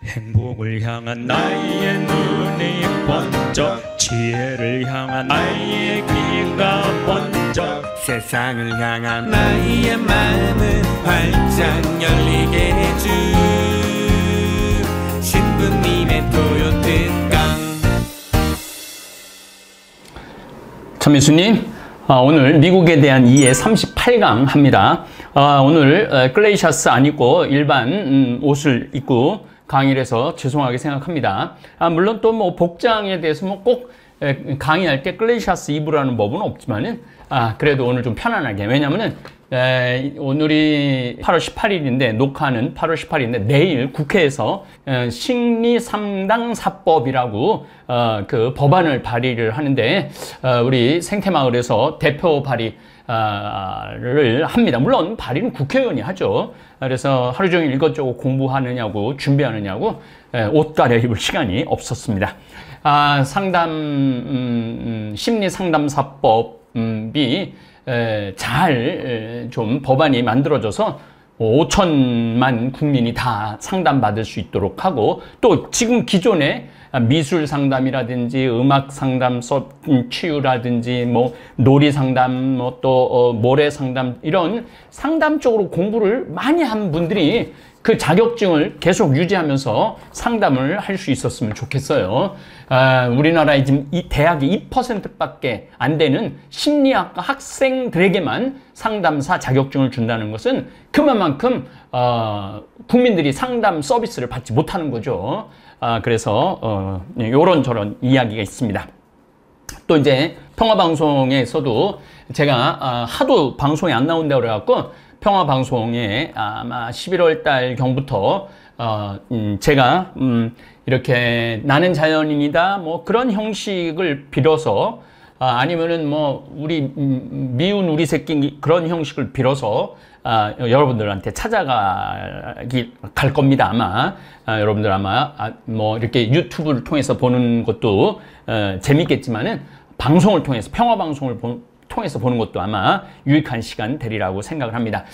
행복을 향한 나의 눈이 번쩍, 지혜를 향한 나의 귀가 번쩍, 세상을 향한 나의 마음을 활짝 열리게 해준 신부님의 토요특강. 천미수님, 오늘 미국에 대한 이해 38강 합니다. 오늘 글레이셔스 안 입고 일반 옷을 입고 강의를 해서 죄송하게 생각합니다. 물론 또 뭐 복장에 대해서 뭐 꼭 강의할 때 글레이셔스 입으라는 법은 없지만은 그래도 오늘 좀 편안하게, 왜냐면은 오늘이 8월 18일인데 녹화는 8월 18일인데 내일 국회에서 식리상당사법이라고 그 법안을 발의를 하는데 우리 생태마을에서 대표 발의를 합니다. 물론 발의는 국회의원이 하죠. 그래서 하루 종일 이것저것 공부하느냐고 준비하느냐고 옷 갈아입을 시간이 없었습니다. 심리상담사법이 잘 좀 법안이 만들어져서 5천만 국민이 다 상담받을 수 있도록 하고, 또 지금 기존에 미술 상담이라든지 음악 상담 치유라든지 뭐 놀이 상담, 뭐 또 모래 상담, 이런 상담 쪽으로 공부를 많이 한 분들이 그 자격증을 계속 유지하면서 상담을 할 수 있었으면 좋겠어요. 우리나라에 지금 이 대학이 2%밖에 안 되는 심리학과 학생들에게만 상담사 자격증을 준다는 것은 그만큼 국민들이 상담 서비스를 받지 못하는 거죠. 그래서 요런저런 이야기가 있습니다. 또 이제 평화방송에서도 제가 하도 방송에 안 나온다고 그래갖고 평화방송에 아마 11월 달 경부터 제가 이렇게 나는 자연인이다 뭐 그런 형식을 빌어서 아니면은 뭐 우리 미운 우리 새끼 그런 형식을 빌어서 여러분들한테 갈 겁니다. 아마 여러분들 아마 뭐 이렇게 유튜브를 통해서 보는 것도 재밌겠지만은 방송을 통해서 평화방송을 통해서 보는 것도 아마 유익한 시간 되리라고 생각을 합니다.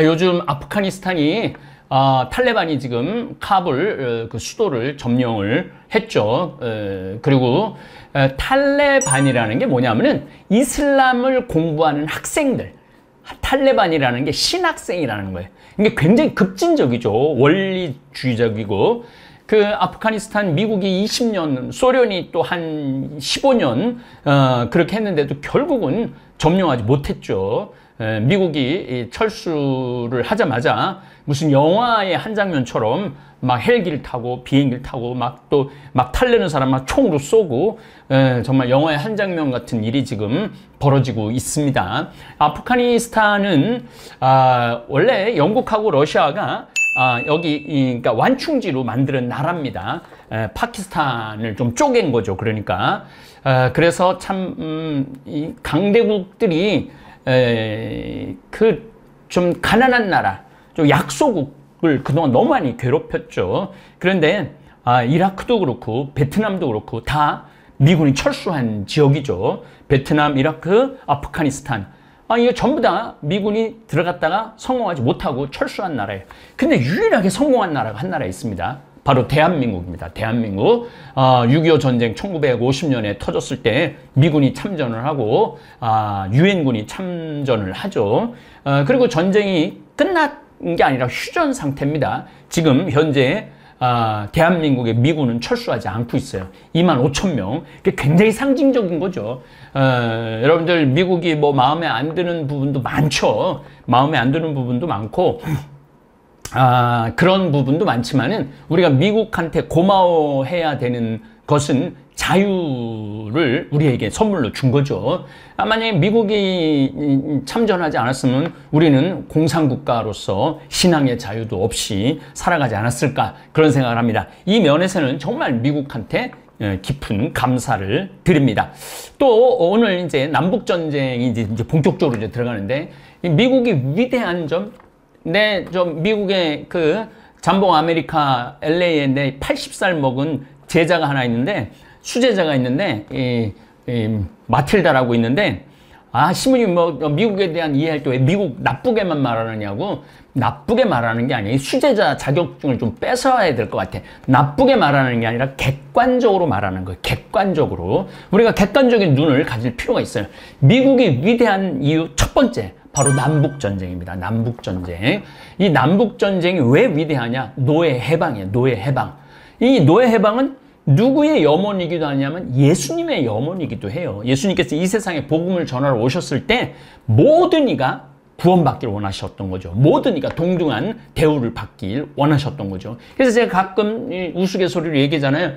요즘 아프가니스탄이 탈레반이 지금 카불 그 수도를 점령을 했죠. 그리고 탈레반이라는 게 뭐냐면은 이슬람을 공부하는 학생들, 탈레반이라는 게 신학생이라는 거예요. 이게 굉장히 급진적이죠. 원리주의적이고, 그 아프가니스탄 미국이 20년, 소련이 또 한 15년 그렇게 했는데도 결국은 점령하지 못했죠. 미국이 철수를 하자마자 무슨 영화의 한 장면처럼 막 헬기를 타고 비행기를 타고 막 탈레는 사람 막 총으로 쏘고 정말 영화의 한 장면 같은 일이 지금 벌어지고 있습니다. 아프가니스탄은 원래 영국하고 러시아가 여기 그러니까 완충지로 만드는 나라입니다. 파키스탄을 좀 쪼갠 거죠. 그러니까 그래서 참 이 강대국들이 그 좀 가난한 나라, 좀 약소국을 그동안 너무 많이 괴롭혔죠. 그런데 이라크도 그렇고 베트남도 그렇고 다 미군이 철수한 지역이죠. 베트남, 이라크, 아프가니스탄. 이거 전부 다 미군이 들어갔다가 성공하지 못하고 철수한 나라예요. 근데 유일하게 성공한 나라가 한 나라 있습니다. 바로 대한민국입니다. 대한민국. 6.25 전쟁 1950년에 터졌을 때 미군이 참전을 하고 유엔군이 참전을 하죠. 그리고 전쟁이 끝난 게 아니라 휴전 상태입니다. 지금 현재 대한민국의 미군은 철수하지 않고 있어요. 25,000명. 그게 굉장히 상징적인 거죠. 여러분들 미국이 뭐 마음에 안 드는 부분도 많죠. 마음에 안 드는 부분도 많고 그런 부분도 많지만은 우리가 미국한테 고마워해야 되는 것은 자유를 우리에게 선물로 준 거죠. 만약에 미국이 참전하지 않았으면 우리는 공산국가로서 신앙의 자유도 없이 살아가지 않았을까, 그런 생각을 합니다. 이 면에서는 정말 미국한테 깊은 감사를 드립니다. 또 오늘 이제 남북전쟁이 이제 본격적으로 이제 들어가는데, 미국이 위대한 점, 미국의 그 잠봉 아메리카 LA에 내 80살 먹은 제자가 하나 있는데, 수제자가 있는데, 마틸다라고 있는데, 신부님 미국에 대한 이해할 때 왜 미국 나쁘게만 말하느냐고. 나쁘게 말하는 게 아니에요. 수제자 자격증을 좀 뺏어야 될 것 같아. 나쁘게 말하는 게 아니라 객관적으로 말하는 거예요. 객관적으로. 우리가 객관적인 눈을 가질 필요가 있어요. 미국이 위대한 이유 첫 번째, 바로 남북전쟁입니다. 남북전쟁. 이 남북전쟁이 왜 위대하냐? 노예 해방이에요. 노예 해방. 이 노예 해방은 누구의 염원이기도 하냐면 예수님의 염원이기도 해요. 예수님께서 이 세상에 복음을 전하러 오셨을 때 모든 이가 구원받기를 원하셨던 거죠. 모든 이가 동등한 대우를 받길 원하셨던 거죠. 그래서 제가 가끔 우스갯소리로 얘기하잖아요.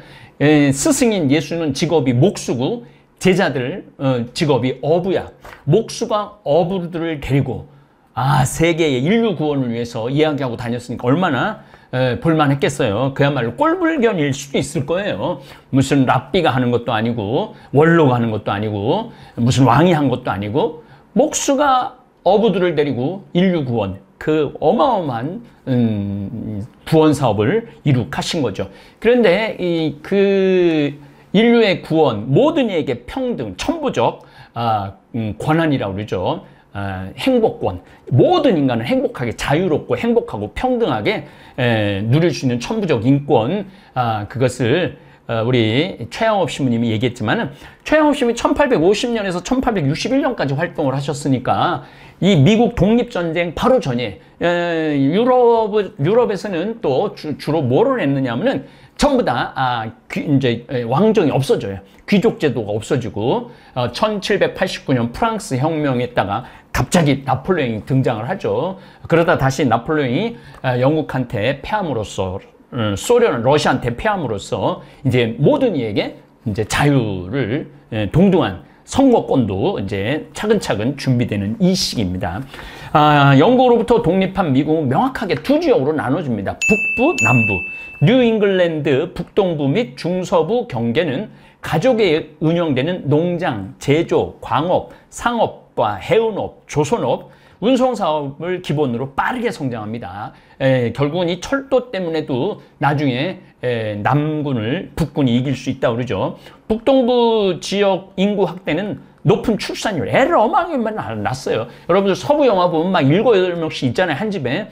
스승인 예수는 직업이 목수고 제자들 직업이 어부야. 목수가 어부들을 데리고 세계의 인류 구원을 위해서 이야기하고 다녔으니까 얼마나 볼만했겠어요. 그야말로 꼴불견일 수도 있을 거예요. 무슨 랍비가 하는 것도 아니고 원로가 하는 것도 아니고 무슨 왕이 한 것도 아니고 목수가 어부들을 데리고 인류 구원, 그 어마어마한 구원 사업을 이룩하신 거죠. 그런데 그 인류의 구원, 모든 이에게 평등, 천부적 권한이라고 그러죠. 행복권, 모든 인간은 행복하게, 자유롭고 행복하고 평등하게 누릴 수 있는 천부적 인권, 그것을 우리 최양업 신부님이 얘기했지만은, 최양업 신부님이 1850년에서 1861년까지 활동을 하셨으니까 이 미국 독립전쟁 바로 전에 유럽에서는 또 주로 뭐를 했느냐면은 전부 다 이제 왕정이 없어져요. 귀족 제도가 없어지고 1789년 프랑스 혁명에다가 갑자기 나폴레옹이 등장을 하죠. 그러다 다시 나폴레옹이 영국한테 패함으로써 소련, 러시아한테 패함으로써 이제 모든 이에게 이제 자유를 동등한 선거권도 이제 차근차근 준비되는 이 시기입니다. 영국으로부터 독립한 미국은 명확하게 두 지역으로 나눠집니다. 북부, 남부. 뉴잉글랜드 북동부 및 중서부 경계는 가족에 운영되는 농장, 제조, 광업, 상업과 해운업, 조선업, 운송사업을 기본으로 빠르게 성장합니다. 결국은 이 철도 때문에도 나중에 남군을 북군이 이길 수 있다고 그러죠. 북동부 지역 인구 확대는 높은 출산율, 애를 어마어마하게 낳았어요. 여러분들 서부 영화 보면 막 7, 8명씩 있잖아요, 한 집에.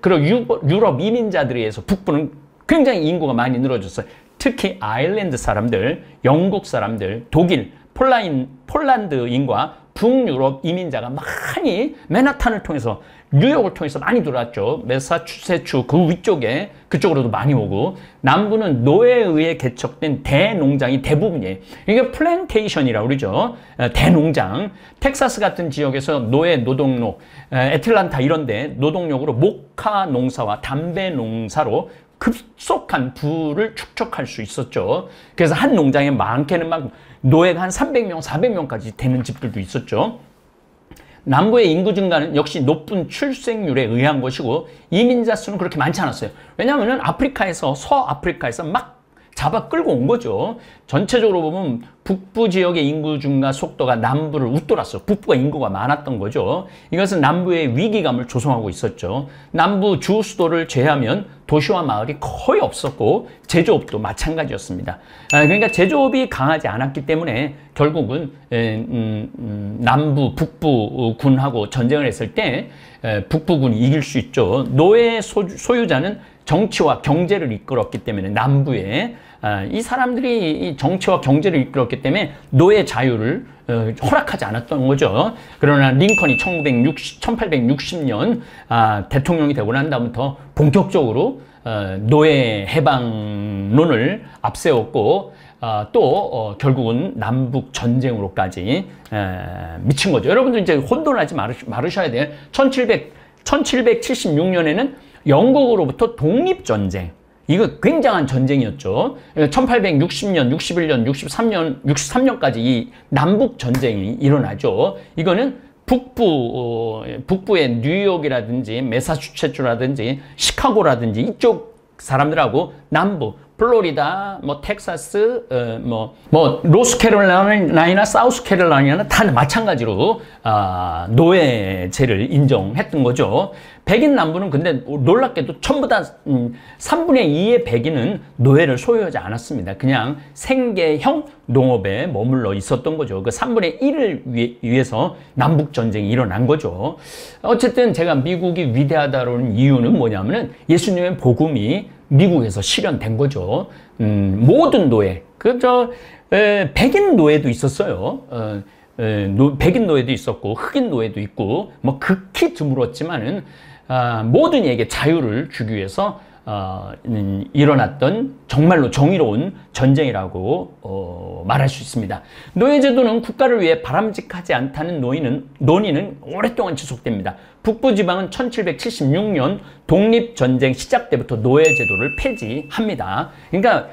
그리고 유럽 이민자들에 의해서 북부는 굉장히 인구가 많이 늘어졌어요. 특히 아일랜드 사람들, 영국 사람들, 독일, 폴란드인과 북유럽 이민자가 많이 맨하탄을 통해서, 뉴욕을 통해서 많이 들어왔죠. 매사추세츠 그 위쪽에, 그쪽으로도 많이 오고, 남부는 노예에 의해 개척된 대농장이 대부분이에요. 이게 플랜테이션이라고 그러죠. 대농장. 텍사스 같은 지역에서 노예 노동력, 애틀란타 이런데 노동력으로 목화 농사와 담배 농사로 급속한 부를 축적할 수 있었죠. 그래서 한 농장에 많게는 막 노예가 한 300명, 400명까지 되는 집들도 있었죠. 남부의 인구 증가는 역시 높은 출생률에 의한 것이고, 이민자 수는 그렇게 많지 않았어요. 왜냐하면 아프리카에서, 서아프리카에서 막 잡아 끌고 온 거죠. 전체적으로 보면 북부 지역의 인구 증가 속도가 남부를 웃돌았어요. 북부가 인구가 많았던 거죠. 이것은 남부의 위기감을 조성하고 있었죠. 남부 주 수도를 제외하면 도시와 마을이 거의 없었고, 제조업도 마찬가지였습니다. 그러니까 제조업이 강하지 않았기 때문에 결국은 남부, 북부군하고 전쟁을 했을 때 북부군이 이길 수 있죠. 노예 소유자는 정치와 경제를 이끌었기 때문에 남부에 이 사람들이 이 정치와 경제를 이끌었기 때문에 노예 자유를 허락하지 않았던 거죠. 그러나 링컨이 1860년 대통령이 되고 난 다음부터 본격적으로 노예 해방론을 앞세웠고, 또 결국은 남북 전쟁으로까지 미친 거죠. 여러분들 이제 혼돈하지 말으셔야 돼요. 1776년에는 영국으로부터 독립전쟁, 이거 굉장한 전쟁이었죠. 1860년, 61년, 63년까지 이 남북전쟁이 일어나죠. 이거는 북부의 뉴욕이라든지 매사추세츠라든지 시카고라든지 이쪽 사람들하고 남부, 플로리다, 뭐 텍사스, 뭐 노스캐롤라이나, 사우스캐롤라이나 다 마찬가지로 노예제를 인정했던 거죠. 백인 남부는 근데 놀랍게도 전부 다 3분의 2의 백인은 노예를 소유하지 않았습니다. 그냥 생계형 농업에 머물러 있었던 거죠. 그 3분의 1을 위해서 남북전쟁이 일어난 거죠. 어쨌든 제가 미국이 위대하다는 이유는 뭐냐면은 예수님의 복음이 미국에서 실현된 거죠. 모든 노예, 백인 노예도 있었어요. 백인 노예도 있었고 흑인 노예도 있고 뭐 극히 드물었지만은 모든 이에게 자유를 주기 위해서 일어났던 정말로 정의로운 전쟁이라고 말할 수 있습니다. 노예제도는 국가를 위해 바람직하지 않다는 논의는 오랫동안 지속됩니다. 북부지방은 1776년 독립전쟁 시작 때부터 노예제도를 폐지합니다. 그러니까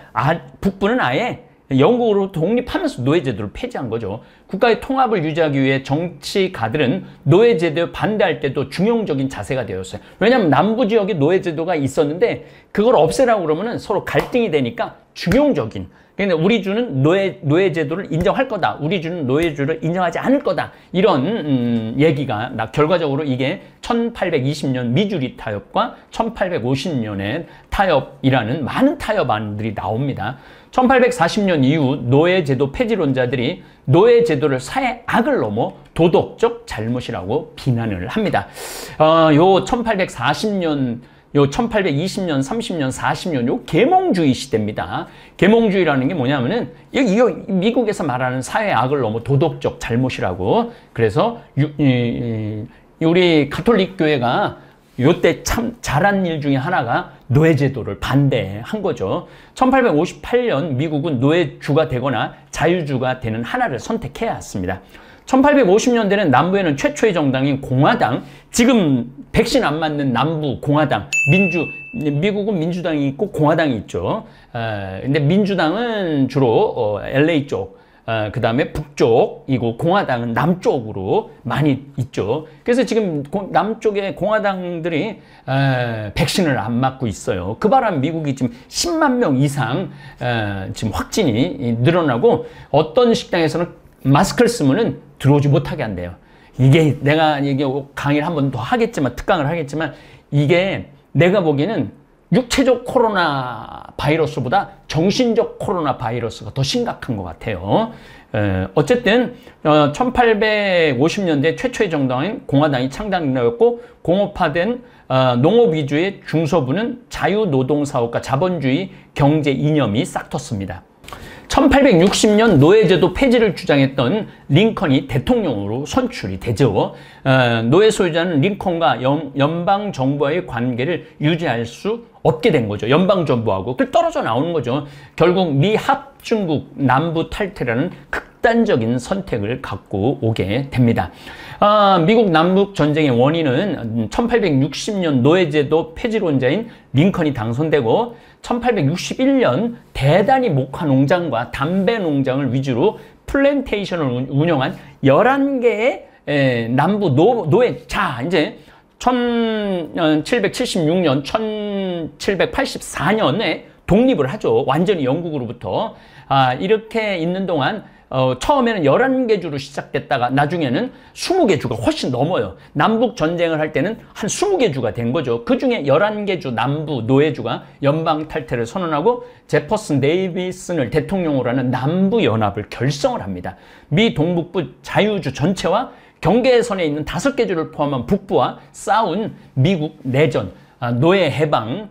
북부는 아예 영국으로 독립하면서 노예제도를 폐지한 거죠. 국가의 통합을 유지하기 위해 정치가들은 노예제도에 반대할 때도 중용적인 자세가 되었어요. 왜냐하면 남부 지역에 노예제도가 있었는데 그걸 없애라고 그러면은 서로 갈등이 되니까 중용적인. 근데 우리 주는 노예제도를 인정할 거다. 우리 주는 노예제도를 인정하지 않을 거다. 이런 얘기가 결과적으로 이게 1820년 미주리 타협과 1850년의 타협이라는 많은 타협안들이 나옵니다. 1840년 이후 노예제도 폐지론자들이 노예제도를 사회 악을 넘어 도덕적 잘못이라고 비난을 합니다. 요 1840년, 요 1820년, 30년, 40년 요 계몽주의 시대입니다. 계몽주의라는 게 뭐냐면은 이거 미국에서 말하는 사회 악을 넘어 도덕적 잘못이라고. 그래서 우리 가톨릭 교회가 요때 참 잘한 일 중에 하나가 노예제도를 반대한 거죠. 1858년 미국은 노예주가 되거나 자유주가 되는 하나를 선택해야 했습니다. 1850년대는 남부에는 최초의 정당인 공화당, 지금 백신 안 맞는 남부 공화당, 미국은 민주당이 있고 공화당이 있죠. 근데 민주당은 주로 LA 쪽, 그 다음에 북쪽이고 공화당은 남쪽으로 많이 있죠. 그래서 지금 남쪽의 공화당들이 백신을 안 맞고 있어요. 그 바람 미국이 지금 10만 명 이상 지금 확진이 늘어나고 어떤 식당에서는 마스크를 쓰면은 들어오지 못하게 한대요. 이게 내가 강의를 한 번 더 하겠지만, 특강을 하겠지만, 이게 내가 보기에는 육체적 코로나 바이러스보다 정신적 코로나 바이러스가 더 심각한 것 같아요. 어쨌든 1850년대 최초의 정당인 공화당이 창당되었고 공업화된 농업 위주의 중서부는 자유노동사업과 자본주의 경제 이념이 싹 텄습니다. 1860년 노예제도 폐지를 주장했던 링컨이 대통령으로 선출이 되죠. 노예 소유자는 링컨과 연방정부와의 관계를 유지할 수 없게 된 거죠. 연방정부하고 떨어져 나오는 거죠. 결국 미합중국 남부 탈퇴라는 극단적인 선택을 갖고 오게 됩니다. 미국 남북 전쟁의 원인은 1860년 노예제도 폐지론자인 링컨이 당선되고 1861년 대단히 목화 농장과 담배 농장을 위주로 플랜테이션을 운영한 11개의 남부 노예. 자, 이제 1776년, 1784년에 독립을 하죠. 완전히 영국으로부터. 이렇게 있는 동안 처음에는 11개 주로 시작됐다가 나중에는 20개 주가 훨씬 넘어요. 남북 전쟁을 할 때는 한 20개 주가 된 거죠. 그 중에 11개 주 남부 노예주가 연방 탈퇴를 선언하고 제퍼슨 데이비슨을 대통령으로 하는 남부 연합을 결성을 합니다. 미 동북부 자유주 전체와 경계선에 있는 5개 주를 포함한 북부와 싸운 미국 내전, 노예 해방을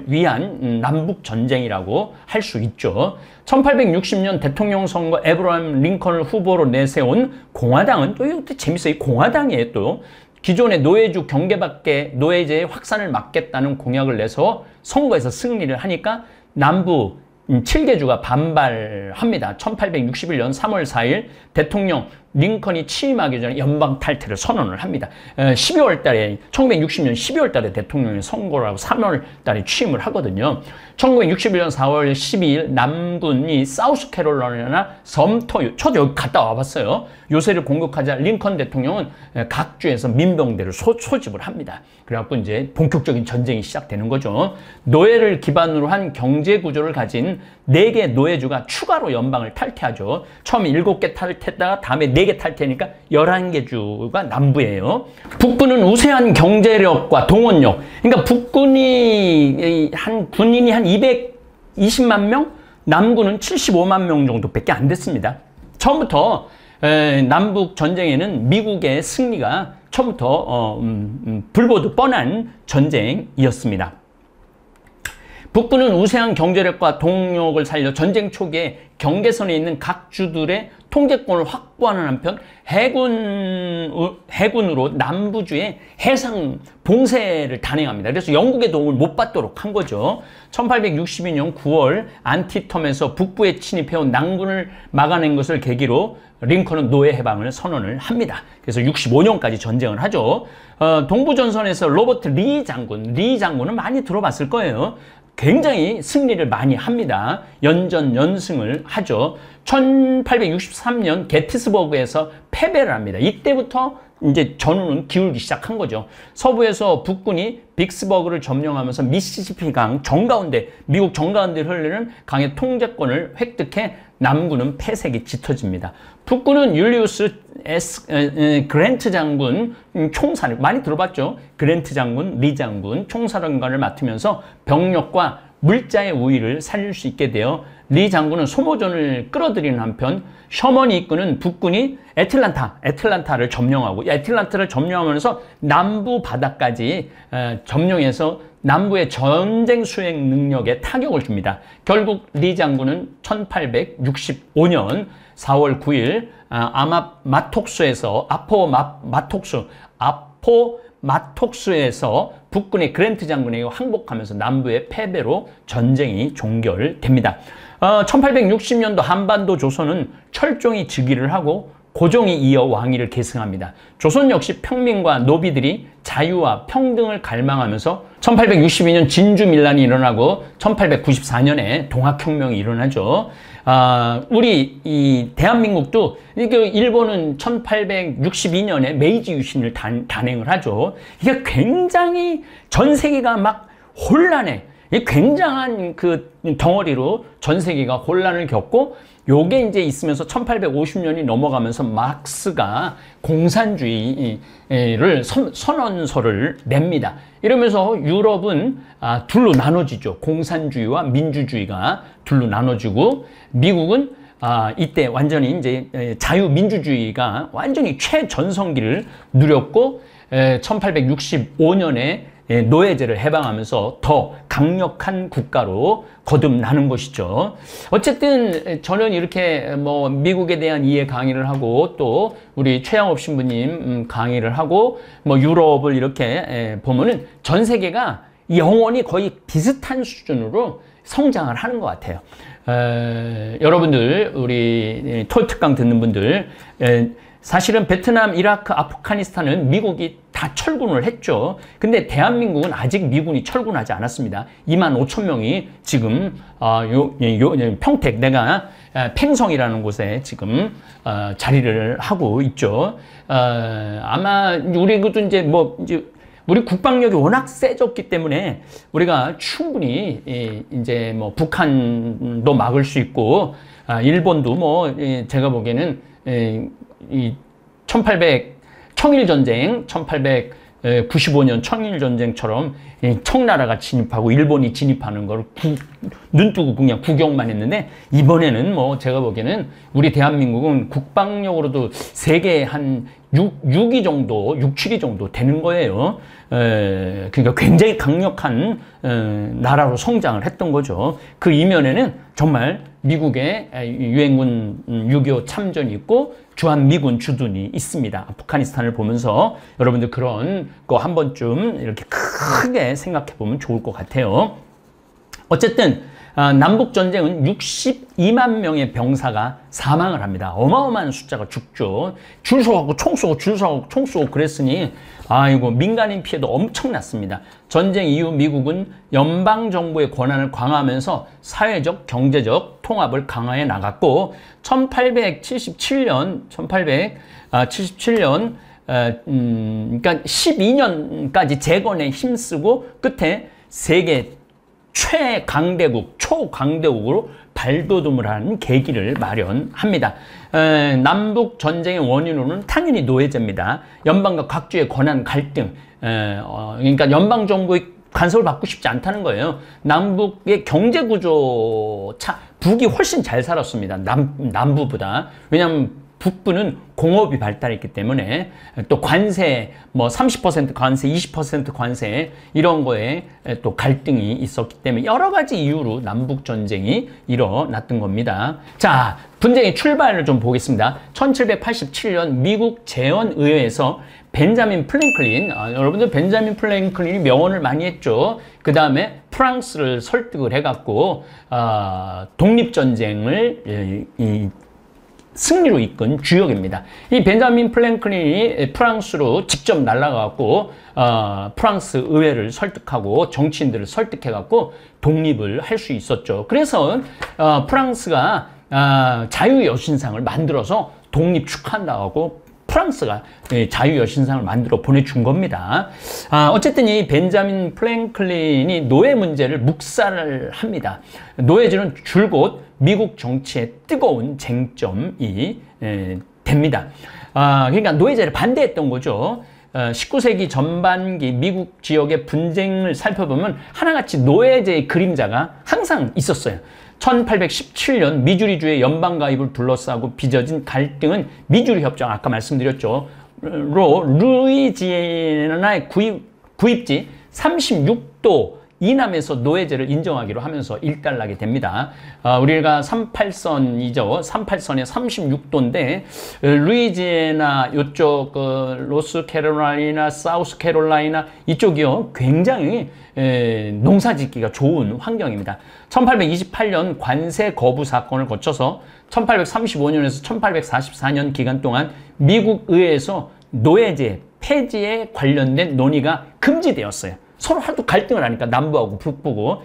위한 남북 전쟁이라고 할 수 있죠. 1860년 대통령 선거 에브라임 링컨을 후보로 내세운 공화당은 또 이것도 재밌어요. 이 공화당이에요. 또 기존의 노예주 경계밖에 노예제의 확산을 막겠다는 공약을 내서 선거에서 승리를 하니까 남부 7개 주가 반발합니다. 1861년 3월 4일 대통령 링컨이 취임하기 전에 연방 탈퇴를 선언을 합니다. 12월 달에 1960년 12월 달에 대통령이 선거를 하고 3월 달에 취임을 하거든요. 1961년 4월 12일 남군이 사우스캐롤라이나 섬터, 저도 여기 갔다 와봤어요. 요새를 공격하자 링컨 대통령은 각 주에서 민병대를 소집을 합니다. 그래갖고 이제 본격적인 전쟁이 시작되는 거죠. 노예를 기반으로 한 경제 구조를 가진 4개 노예주가 추가로 연방을 탈퇴하죠. 처음 7개 탈퇴했다가 다음에 4개 탈퇴니까 11개 주가 남부예요. 북부는 우세한 경제력과 동원력. 그러니까 북군이 군인이 한 220만 명, 남군은 75만 명 정도밖에 안 됐습니다. 처음부터 남북 전쟁에는 미국의 승리가 처음부터 불보듯 뻔한 전쟁이었습니다. 북부는 우세한 경제력과 동력을 살려 전쟁 초기에 경계선에 있는 각 주들의 통제권을 확보하는 한편 해군으로 남부주의 해상 봉쇄를 단행합니다. 그래서 영국의 도움을 못 받도록 한 거죠. 1862년 9월 안티텀에서 북부에 침입해온 남군을 막아낸 것을 계기로 링컨은 노예 해방을 선언을 합니다. 그래서 65년까지 전쟁을 하죠. 동부전선에서 로버트 리 장군은 많이 들어봤을 거예요. 굉장히 승리를 많이 합니다. 연전연승을 하죠. 1863년 게티스버그에서 패배를 합니다. 이때부터 이제 전우는 기울기 시작한 거죠. 서부에서 북군이 빅스버그를 점령하면서 미시시피 강 정가운데, 미국 정가운데를 흐르는 강의 통제권을 획득해 남군은 폐색이 짙어집니다. 북군은 율리우스 그랜트 장군 총사를 많이 들어봤죠. 그랜트 장군, 리 장군 총사령관을 맡으면서 병력과 물자의 우위를 살릴 수 있게 되어 리 장군은 소모전을 끌어들이는 한편 셔먼이 이끄는 북군이 애틀란타를 점령하고, 애틀란타를 점령하면서 남부 바다까지 점령해서 남부의 전쟁 수행 능력에 타격을 줍니다. 결국 리 장군은 1865년 4월 9일 아포마톡스에서 북군의 그랜트 장군에게 항복하면서 남부의 패배로 전쟁이 종결됩니다. 1860년도 한반도 조선은 철종이 즉위를 하고 고종이 이어 왕위를 계승합니다. 조선 역시 평민과 노비들이 자유와 평등을 갈망하면서 1862년 진주밀란이 일어나고 1894년에 동학혁명이 일어나죠. 우리 이 대한민국도 일본은 1862년에 메이지 유신을 단행을 하죠. 이게 굉장히 전 세계가 막 혼란해. 굉장한 그 덩어리로 전 세계가 혼란을 겪고, 요게 이제 있으면서 1850년이 넘어가면서 막스가 공산주의를 선언서를 냅니다. 이러면서 유럽은 둘로 나눠지죠. 공산주의와 민주주의가 둘로 나눠지고, 미국은 이때 완전히 이제 자유민주주의가 완전히 최전성기를 누렸고, 1865년에 노예제를 해방하면서 더 강력한 국가로 거듭나는 것이죠. 어쨌든 저는 이렇게 뭐 미국에 대한 이해 강의를 하고, 또 우리 최양업 신부님 강의를 하고, 뭐 유럽을 이렇게 보면은 전 세계가 영원히 거의 비슷한 수준으로 성장을 하는 것 같아요. 여러분들, 우리 토요 특강 듣는 분들, 사실은 베트남, 이라크, 아프가니스탄은 미국이 다 철군을 했죠. 근데 대한민국은 아직 미군이 철군하지 않았습니다. 25,000명이 지금 평택, 내가 팽성이라는 곳에 지금 자리를 하고 있죠. 아마 우리도 이제 우리 국방력이 워낙 세졌기 때문에 우리가 충분히 이제 뭐 북한도 막을 수 있고, 일본도 뭐 제가 보기에는 이 청일전쟁, 1895년 청일전쟁처럼 청나라가 진입하고 일본이 진입하는 걸 눈 뜨고 그냥 구경만 했는데, 이번에는 뭐 제가 보기에는 우리 대한민국은 국방력으로도 세계 한 6위 정도, 6, 7위 정도 되는 거예요. 그러니까 굉장히 강력한 나라로 성장을 했던 거죠. 그 이면에는 정말 미국의 유엔군 6.25 참전이 있고 주한미군 주둔이 있습니다. 아프가니스탄을 보면서 여러분들 그런 거 한 번쯤 이렇게 크게 생각해 보면 좋을 것 같아요. 어쨌든 남북 전쟁은 62만 명의 병사가 사망을 합니다. 어마어마한 숫자가 죽죠. 줄 서고 총 쏘고 줄 서고 총 쏘고 그랬으니 아이고 민간인 피해도 엄청났습니다. 전쟁 이후 미국은 연방 정부의 권한을 강화하면서 사회적 경제적 통합을 강화해 나갔고 1877년 그러니까 12년까지 재건에 힘쓰고 끝에 세계 최강대국, 초강대국으로 발돋움을 하는 계기를 마련합니다. 남북 전쟁의 원인으로는 당연히 노예제입니다. 연방과 각주의 권한 갈등, 그러니까 연방 정부의 간섭을 받고 싶지 않다는 거예요. 남북의 경제 구조 북이 훨씬 잘 살았습니다. 남부보다. 왜냐하면 북부는 공업이 발달했기 때문에 또 관세, 뭐 30% 관세, 20% 관세 이런 거에 또 갈등이 있었기 때문에 여러 가지 이유로 남북 전쟁이 일어났던 겁니다. 자, 분쟁의 출발을 좀 보겠습니다. 1787년 미국 재헌의회에서 벤자민 플랭클린, 여러분들 벤자민 플랭클린이 명언을 많이 했죠. 그 다음에 프랑스를 설득을 해갖고 독립전쟁을 승리로 이끈 주역입니다. 이 벤자민 플랭클린이 프랑스로 직접 날아가고 프랑스 의회를 설득하고 정치인들을 설득해갖고 독립을 할 수 있었죠. 그래서 프랑스가 자유여신상을 만들어서 독립 축하한다고 프랑스가 자유여신상을 만들어 보내준 겁니다. 어쨌든 이 벤자민 플랭클린이 노예 문제를 묵살을 합니다. 노예제는 줄곧 미국 정치의 뜨거운 쟁점이 됩니다. 그러니까 노예제를 반대했던 거죠. 19세기 전반기 미국 지역의 분쟁을 살펴보면 하나같이 노예제의 그림자가 항상 있었어요. 1817년 미주리주의 연방 가입을 둘러싸고 빚어진 갈등은 미주리 협정, 아까 말씀드렸죠. 루이지애나의 구입지 36도 이남에서 노예제를 인정하기로 하면서 일단락이 됩니다. 우리가 38선이죠. 38선에 36도인데 루이지애나 이쪽 노스캐롤라이나, 사우스캐롤라이나 이쪽이요. 굉장히 농사짓기가 좋은 환경입니다. 1828년 관세 거부 사건을 거쳐서 1835년에서 1844년 기간 동안 미국 의회에서 노예제 폐지에 관련된 논의가 금지되었어요. 서로 하도 갈등을 하니까 남부하고 북부고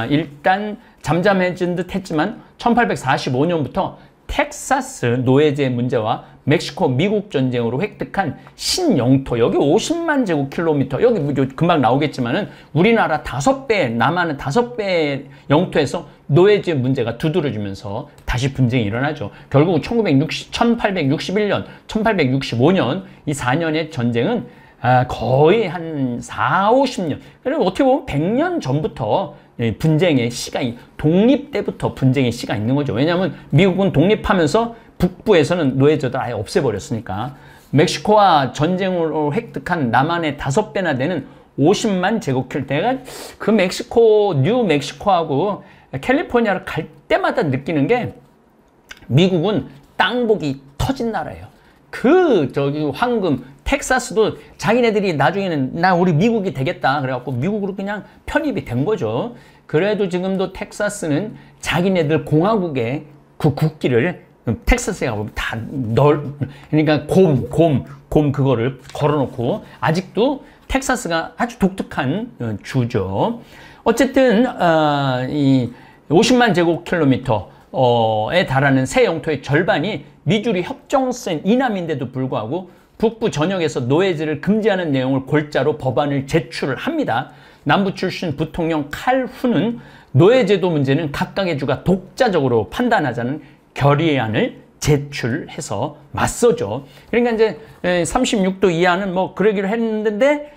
일단 잠잠해진 듯 했지만 1845년부터 텍사스 노예제 문제와 멕시코 미국 전쟁으로 획득한 신영토, 여기 50만 제곱킬로미터, 여기 금방 나오겠지만은 우리나라 5배, 남한은 5배 영토에서 노예제 문제가 두드러지면서 다시 분쟁이 일어나죠. 결국 1861년, 1865년 이 4년의 전쟁은 거의 한 4, 50년, 그리고 어떻게 보면 100년 전부터 분쟁의 시가, 독립 때부터 분쟁의 시가 있는 거죠. 왜냐하면 미국은 독립하면서 북부에서는 노예제도 아예 없애버렸으니까. 멕시코와 전쟁으로 획득한 남한의 5배나 되는 50만 제곱킬로미터가 그 멕시코, 뉴멕시코하고 캘리포니아를 갈 때마다 느끼는 게 미국은 땅복이 터진 나라예요. 황금, 텍사스도 자기네들이 나중에는 우리 미국이 되겠다 그래갖고 미국으로 그냥 편입이 된 거죠. 그래도 지금도 텍사스는 자기네들 공화국의 그 국기를 텍사스에 가보면 다 그러니까 곰 그거를 걸어놓고 아직도 텍사스가 아주 독특한 주죠. 어쨌든 이 50만 제곱킬로미터에 달하는 새 영토의 절반이 미주리 협정선 이남인데도 불구하고 북부 전역에서 노예제를 금지하는 내용을 골자로 법안을 제출을 합니다. 남부 출신 부통령 칼 후는 노예제도 문제는 각각의 주가 독자적으로 판단하자는 결의안을 제출해서 맞서죠. 그러니까 이제 36도 이하는 뭐 그러기로 했는데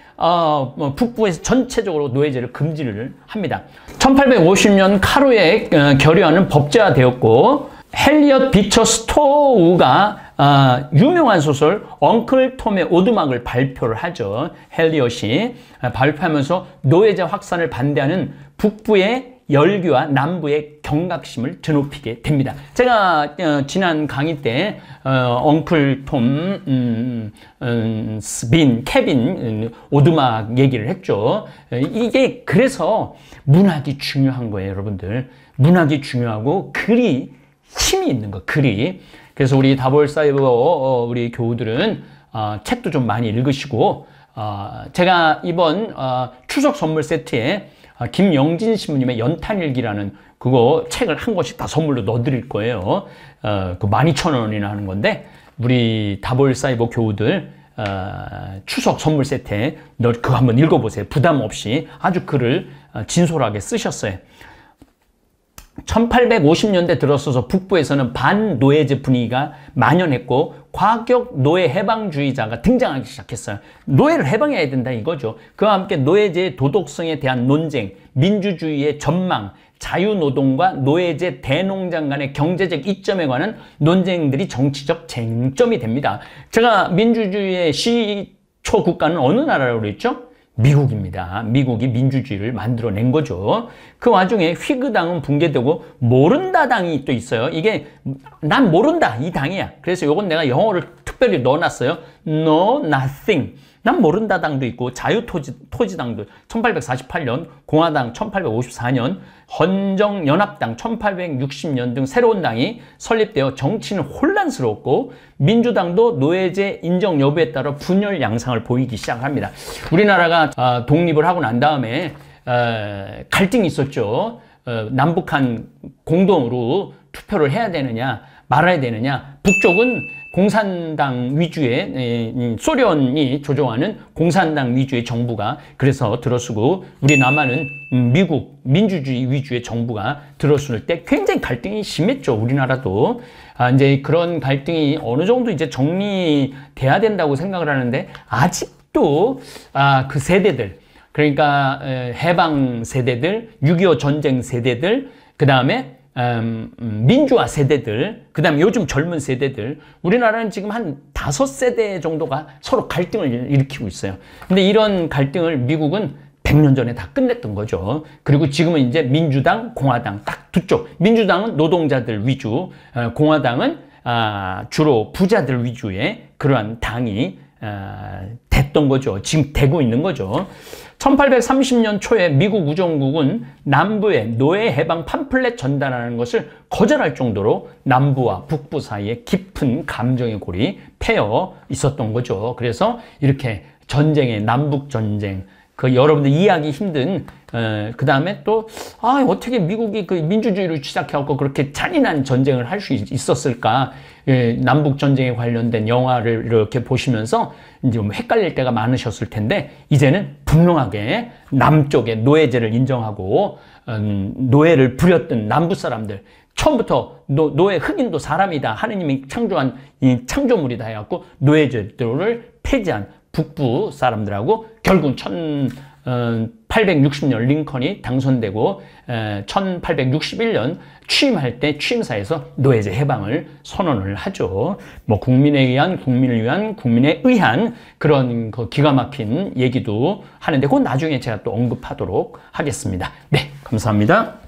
북부에서 전체적으로 노예제를 금지를 합니다. 1850년 카루의 결의안은 법제화되었고 헬리엇 비처 스토우가 유명한 소설 엉클 톰의 오두막을 발표를 하죠. 헬리엇이 발표하면서 노예제 확산을 반대하는 북부의 열기와 남부의 경각심을 드높이게 됩니다. 제가 지난 강의 때 엉클 톰, 스빈, 케빈, 오두막 얘기를 했죠. 이게 그래서 문학이 중요한 거예요, 여러분들. 문학이 중요하고 글이 힘이 있는 거, 글이. 그래서 우리 다볼사이버 우리 교우들은 책도 좀 많이 읽으시고, 제가 이번 추석 선물 세트에 김영진 신부님의 연탄일기라는 그거 책을 한 권씩 다 선물로 넣어드릴 거예요. 그 12,000원이나 하는 건데, 우리 다볼사이버 교우들 추석 선물 세트에 그거 한번 읽어보세요. 부담 없이 아주 글을 진솔하게 쓰셨어요. 1850년대 들어서서 북부에서는 반노예제 분위기가 만연했고 과격 노예 해방주의자가 등장하기 시작했어요. 노예를 해방해야 된다 이거죠. 그와 함께 노예제의 도덕성에 대한 논쟁, 민주주의의 전망, 자유노동과 노예제 대농장 간의 경제적 이점에 관한 논쟁들이 정치적 쟁점이 됩니다. 제가 민주주의의 시초 국가는 어느 나라라고 그랬죠? 미국입니다. 미국이 민주주의를 만들어낸 거죠. 그 와중에 휘그당은 붕괴되고 모른다 당이 또 있어요. 이게 난 모른다 이 당이야. 그래서 요건 내가 영어를 특별히 넣어놨어요. No, nothing. 난 모른다 당도 있고 자유토지당도 1848년, 공화당 1854년, 헌정연합당 1860년 등 새로운 당이 설립되어 정치는 혼란스럽고 민주당도 노예제 인정 여부에 따라 분열 양상을 보이기 시작합니다. 우리나라가 독립을 하고 난 다음에 갈등이 있었죠. 남북한 공동으로 투표를 해야 되느냐 말아야 되느냐. 북쪽은 공산당 위주의 소련이 조종하는 공산당 위주의 정부가 그래서 들어서고 우리 남한은 미국 민주주의 위주의 정부가 들어설 때 굉장히 갈등이 심했죠. 우리나라도 이제 그런 갈등이 어느 정도 이제 정리돼야 된다고 생각을 하는데 아직도 그 세대들 그러니까 해방 세대들, 6.25 전쟁 세대들, 그 다음에 민주화 세대들, 그 다음에 요즘 젊은 세대들, 우리나라는 지금 한 5세대 정도가 서로 갈등을 일으키고 있어요. 근데 이런 갈등을 미국은 100년 전에 다 끝냈던 거죠. 그리고 지금은 이제 민주당, 공화당 딱 두 쪽. 민주당은 노동자들 위주, 공화당은 주로 부자들 위주의 그러한 당이 됐던 거죠. 지금 되고 있는 거죠. 1830년 초에 미국 우정국은 남부에 노예 해방 팜플렛 전달하는 것을 거절할 정도로 남부와 북부 사이에 깊은 감정의 골이 패여 있었던 거죠. 그래서 이렇게 전쟁의 남북 전쟁, 그 여러분들 이해하기 힘든 그 다음에 또 어떻게 미국이 그 민주주의를 시작해갖고 그렇게 잔인한 전쟁을 할 수 있었을까? 남북 전쟁에 관련된 영화를 이렇게 보시면서 이제 뭐 헷갈릴 때가 많으셨을 텐데 이제는 분명하게 남쪽의 노예제를 인정하고 노예를 부렸던 남부 사람들 처음부터 노예 흑인도 사람이다 하느님이 창조한 이 창조물이다 해갖고 노예제도를 폐지한 북부 사람들하고 결국 1860년 링컨이 당선되고 1861년 취임할 때 취임사에서 노예제 해방을 선언을 하죠. 뭐 국민에 의한, 국민을 위한, 국민에 의한 그런 그 기가 막힌 얘기도 하는데 그건 나중에 제가 또 언급하도록 하겠습니다. 네, 감사합니다.